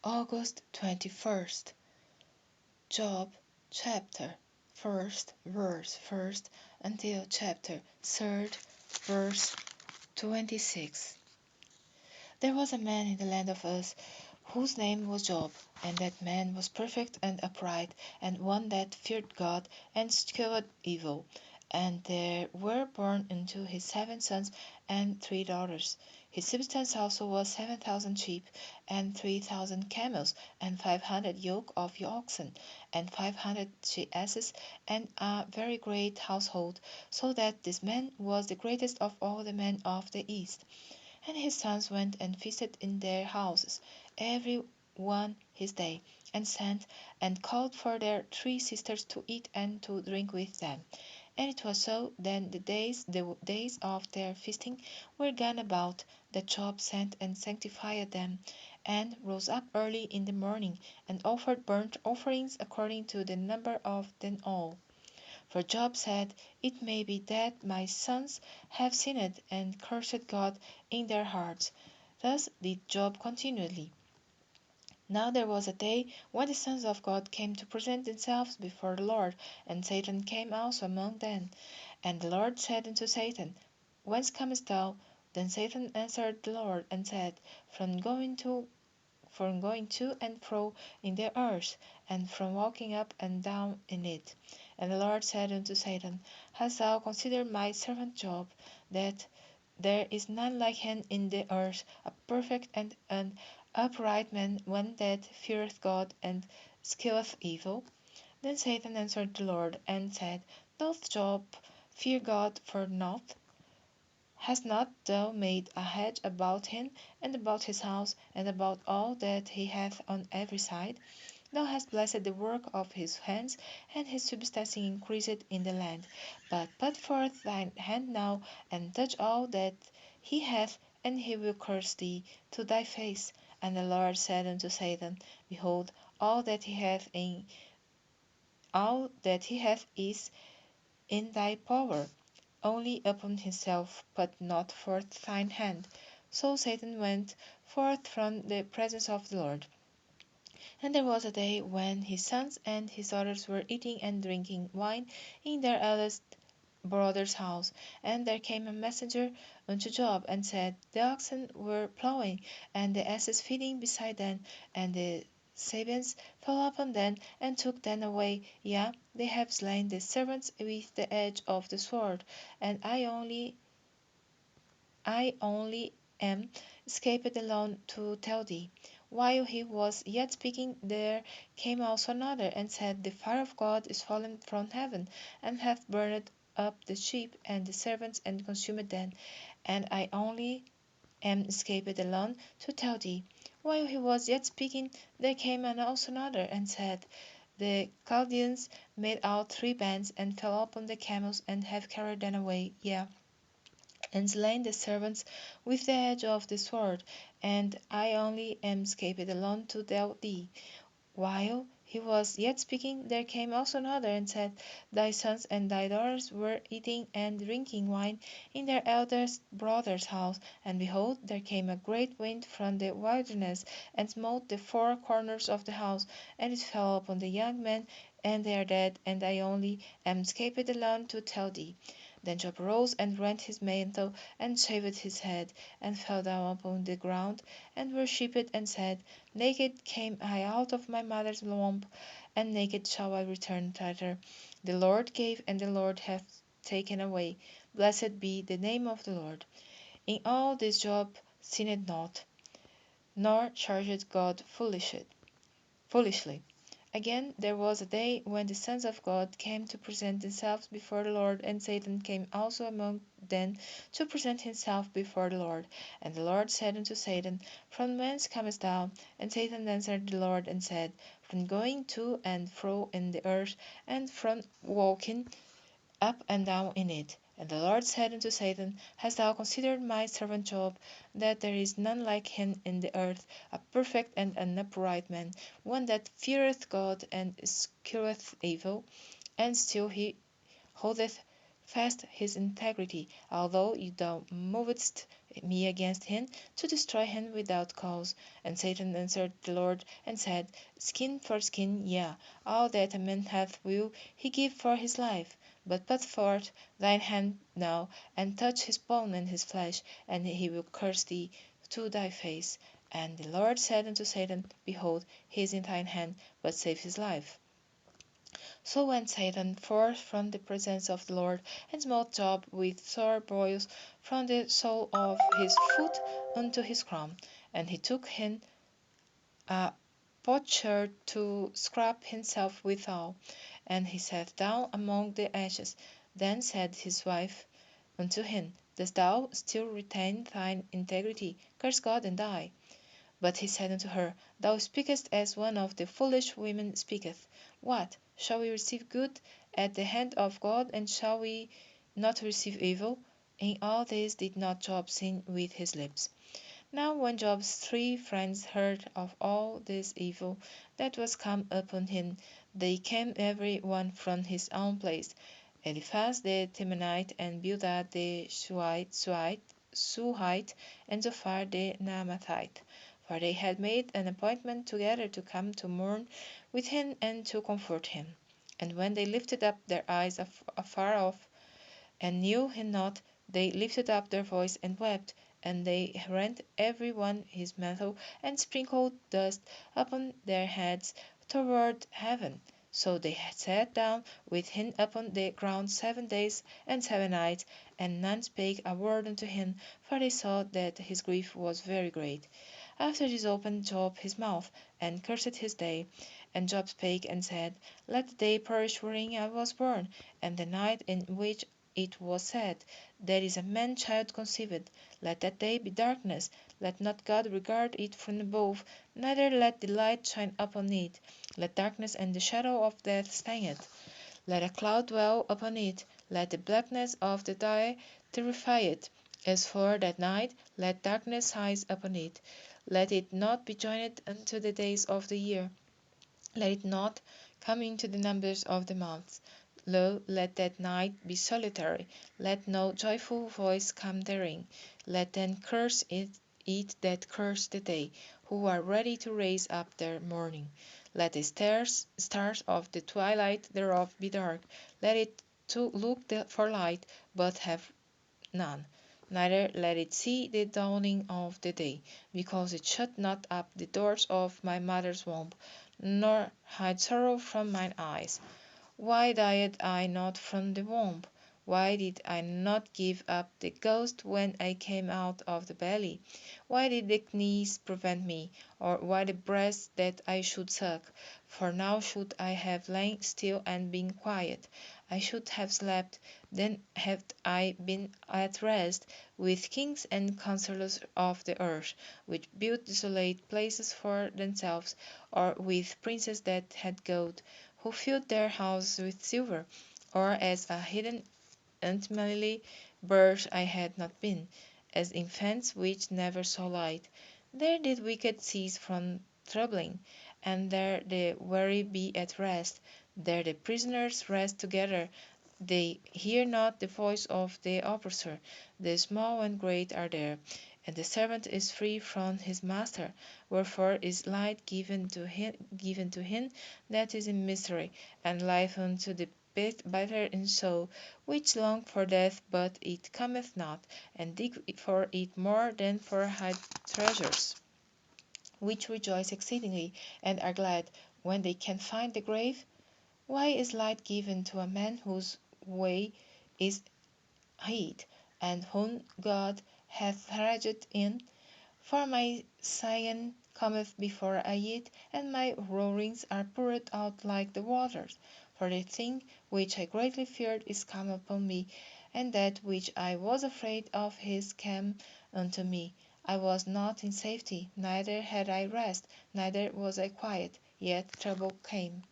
August 21st. Job chapter 1st verse 1st until chapter 3rd verse 26. There was a man in the land of Uz whose name was Job, and that man was perfect and upright, and one that feared God and eschewed evil. And there were born unto him 7 sons and 3 daughters. His substance also was 7,000 sheep, and 3,000 camels, and 500 yoke of oxen, and 500 asses, and a very great household, so that this man was the greatest of all the men of the east. And his sons went and feasted in their houses, every one his day, and sent and called for their 3 sisters to eat and to drink with them. And it was so then the days of their feasting were gone about, that Job sent and sanctified them, and rose up early in the morning, and offered burnt offerings according to the number of them all. For Job said, It may be that my sons have sinned and cursed God in their hearts. Thus did Job continually. Now there was a day when the sons of God came to present themselves before the Lord, and Satan came also among them. And the Lord said unto Satan, Whence comest thou? Then Satan answered the Lord, and said, From going to and fro in the earth, and from walking up and down in it. And the Lord said unto Satan, Hast thou considered my servant Job, that there is none like him in the earth, a perfect and an upright man, one that feareth God and escheweth evil? Then Satan answered the Lord, and said, Doth Job fear God for naught? Hast not thou made a hedge about him, and about his house, and about all that he hath on every side? Thou hast blessed the work of his hands, and his substance increased in the land. But put forth thine hand now, and touch all that he hath, and he will curse thee to thy face. And the Lord said unto Satan, Behold, all that he hath is in thy power, only upon himself put not forth thine hand. So Satan went forth from the presence of the Lord. And there was a day when his sons and his daughters were eating and drinking wine in their eldest brother's house. And there came a messenger unto Job, and said, The oxen were plowing, and the asses feeding beside them, and the Sabeans fell upon them, and took them away. Yea, they have slain the servants with the edge of the sword, and I only am escaped alone to tell thee. While he was yet speaking, there came also another, and said, The fire of God is fallen from heaven, and hath burned up the sheep and the servants, and consumed them. And I only am escaped alone to tell thee. While he was yet speaking, there came also another, and said, The Chaldeans made out 3 bands, and fell upon the camels, and have carried them away. Yea, and slain the servants with the edge of the sword, and I only am escaped alone to tell thee. While he was yet speaking, there came also another, and said, Thy sons and thy daughters were eating and drinking wine in their eldest brother's house, and behold, there came a great wind from the wilderness, and smote the 4 corners of the house, and it fell upon the young men, and they are dead, and I only am escaped alone to tell thee. Then Job arose and rent his mantle, and shaved his head, and fell down upon the ground, and worshipped, and said, Naked came I out of my mother's womb, and naked shall I return thither. The Lord gave, and the Lord hath taken away. Blessed be the name of the Lord. In all this Job sinned not, nor charged God foolishly. Again, there was a day when the sons of God came to present themselves before the Lord, and Satan came also among them to present himself before the Lord. And the Lord said unto Satan, From whence comest thou? And Satan answered the Lord, and said, From going to and fro in the earth, and from walking up and down in it. And the Lord said unto Satan, Hast thou considered my servant Job, that there is none like him in the earth, a perfect and an upright man, one that feareth God and escheweth evil? And still he holdeth fast his integrity, although thou movest me against him, to destroy him without cause. And Satan answered the Lord, and said, Skin for skin, yea, all that a man hath will he give for his life. But put forth thine hand now, and touch his bone and his flesh, and he will curse thee to thy face. And the Lord said unto Satan, Behold, he is in thine hand, but save his life. So went Satan forth from the presence of the Lord, and smote Job with sore boils from the sole of his foot unto his crown. And he took him a potsherd to scrub himself withal, and he sat down among the ashes. Then said his wife unto him, Dost thou still retain thine integrity? Curse God and die. But he said unto her, Thou speakest as one of the foolish women speaketh. What? Shall we receive good at the hand of God, and shall we not receive evil? In all this did not Job sin with his lips. Now when Job's 3 friends heard of all this evil that was come upon him, they came every one from his own place, Eliphaz the Temanite, and Bildad the Shuhite, and Zophar the Naamathite. For they had made an appointment together to come to mourn with him and to comfort him. And when they lifted up their eyes afar off, and knew him not, they lifted up their voice and wept, and they rent every one his mantle, and sprinkled dust upon their heads toward heaven. So they sat down with him upon the ground 7 days and 7 nights, and none spake a word unto him, for they saw that his grief was very great. After this opened Job his mouth, and cursed his day. And Job spake and said, Let the day perish wherein I was born, and the night in which it was said, There is a man child conceived. Let that day be darkness. Let not God regard it from above, neither let the light shine upon it. Let darkness and the shadow of death stain it. Let a cloud dwell upon it. Let the blackness of the day terrify it. As for that night, let darkness seize upon it. Let it not be joined unto the days of the year. Let it not come into the numbers of the months. Lo, let that night be solitary. Let no joyful voice come therein. Let then curse it that curse the day, who are ready to raise up their mourning. Let the stars of the twilight thereof be dark. Let it to look for light, but have none. Neither let it see the dawning of the day, because it shut not up the doors of my mother's womb, nor hide sorrow from mine eyes. Why died I not from the womb? Why did I not give up the ghost when I came out of the belly? Why did the knees prevent me, or why the breast that I should suck? For now should I have lain still and been quiet. I should have slept, then had I been at rest with kings and counsellors of the earth, which built desolate places for themselves, or with princes that had gold, who filled their houses with silver, or as a hidden untimely birth I had not been, as infants which never saw light. There did wicked cease from troubling, and there the weary be at rest. There the prisoners rest together. They hear not the voice of the oppressor. The small and great are there, and the servant is free from his master. Wherefore is light given to him that is in misery, and life unto the bitter in soul, which long for death, but it cometh not, and dig for it more than for hid treasures, which rejoice exceedingly, and are glad when they can find the grave. Why is light given to a man whose way is hid, and whom God hath hedged in? For my sighing cometh before I eat, and my roarings are poured out like the waters. For the thing which I greatly feared is come upon me, and that which I was afraid of is come unto me. I was not in safety, neither had I rest, neither was I quiet, yet trouble came.